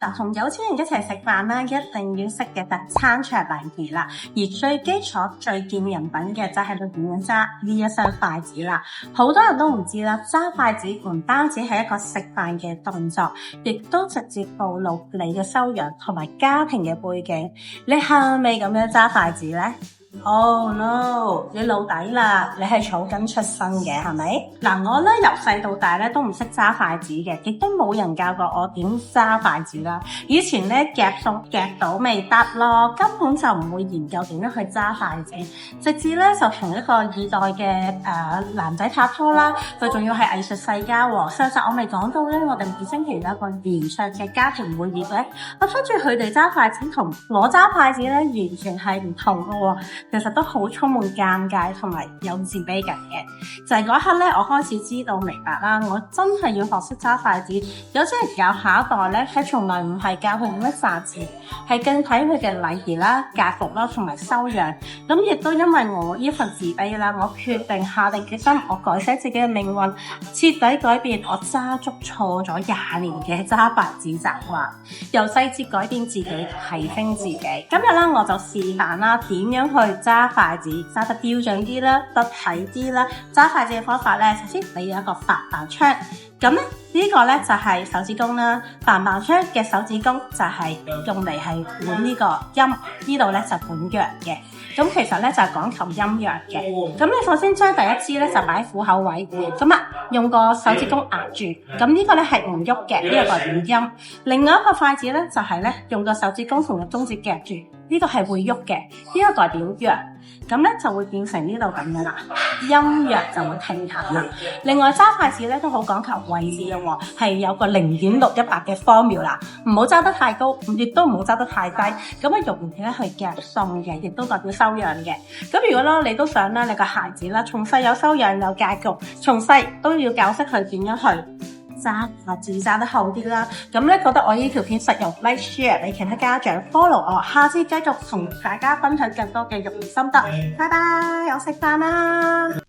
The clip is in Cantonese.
嗱，同有錢人一齊食飯啦，一定要識嘅就餐桌禮儀啦。而最基礎、最見人品嘅就係你點樣揸呢一雙筷子啦。好多人都唔知啦，揸筷子唔單止係一個食飯嘅動作，亦都直接暴露你嘅修養同埋家庭嘅背景。你下味咁樣揸筷子咧？Oh no！ 你老底啦，你係草根出身嘅係咪？嗱，我咧由細到大咧都唔識揸筷子嘅，亦都冇人教過我點揸筷子啦。以前咧夾餸夾到未得咯，根本就唔會研究點樣去揸筷子。直至咧就同一個二代嘅男仔拍拖啦，佢仲要係藝術世家喎。上集我未講到咧，我哋每星期有一個圓桌嘅家庭會議咧，我睇住佢哋揸筷子同我揸筷子咧，完全係唔同嘅喎。其實都好充滿尷尬同埋有自卑感嘅，就係嗰一刻咧，我開始知道明白啦，我真係要學識揸筷子。有啲人教下一代咧，係從來唔係教佢點樣筷子，係更睇佢嘅禮儀啦、格局啦同埋修養。咁亦都因為我呢份自卑啦，我決定下定決心，我改寫自己嘅命運，徹底改變我揸足錯咗20年嘅揸筷子習慣，由細節改變自己，提升自己。今日咧我就示範啦，點樣去揸筷子揸得標準啲啦，得體啲啦。揸筷子嘅方法咧，首先你有一個白板槍，咁咧呢個咧就係手指公啦。白板槍嘅手指公就係用嚟係管呢個音，呢度咧就管陽嘅。咁其實咧就係講求陰陽嘅。咁你首先將第一支咧就擺喺虎口位，咁啊用個手指公壓住，咁呢個咧係唔喐嘅，呢個代表陰。另外一個筷子咧就係咧用個手指公同個中指夾住，呢個係會喐嘅，呢個代表陽。咁咧就會變成呢度咁樣啦，陰陽就會平衡啦。另外揸筷子咧都好講求位置嘅喎，係有個0.618嘅 formula 啦，唔好揸得太高，亦都唔好揸得太低，咁啊容易咧去夾餸嘅，亦都代表修養嘅。咁如果咧你都想咧你個孩子啦，從細有修養有格局，從細都要教識佢點樣去揸筷子揸得好啲啦。咁咧覺得我呢條片實用 ，like share 俾其他家長 follow 我，下次繼續同大家分享更多嘅育兒心得。拜拜，我食飯啦。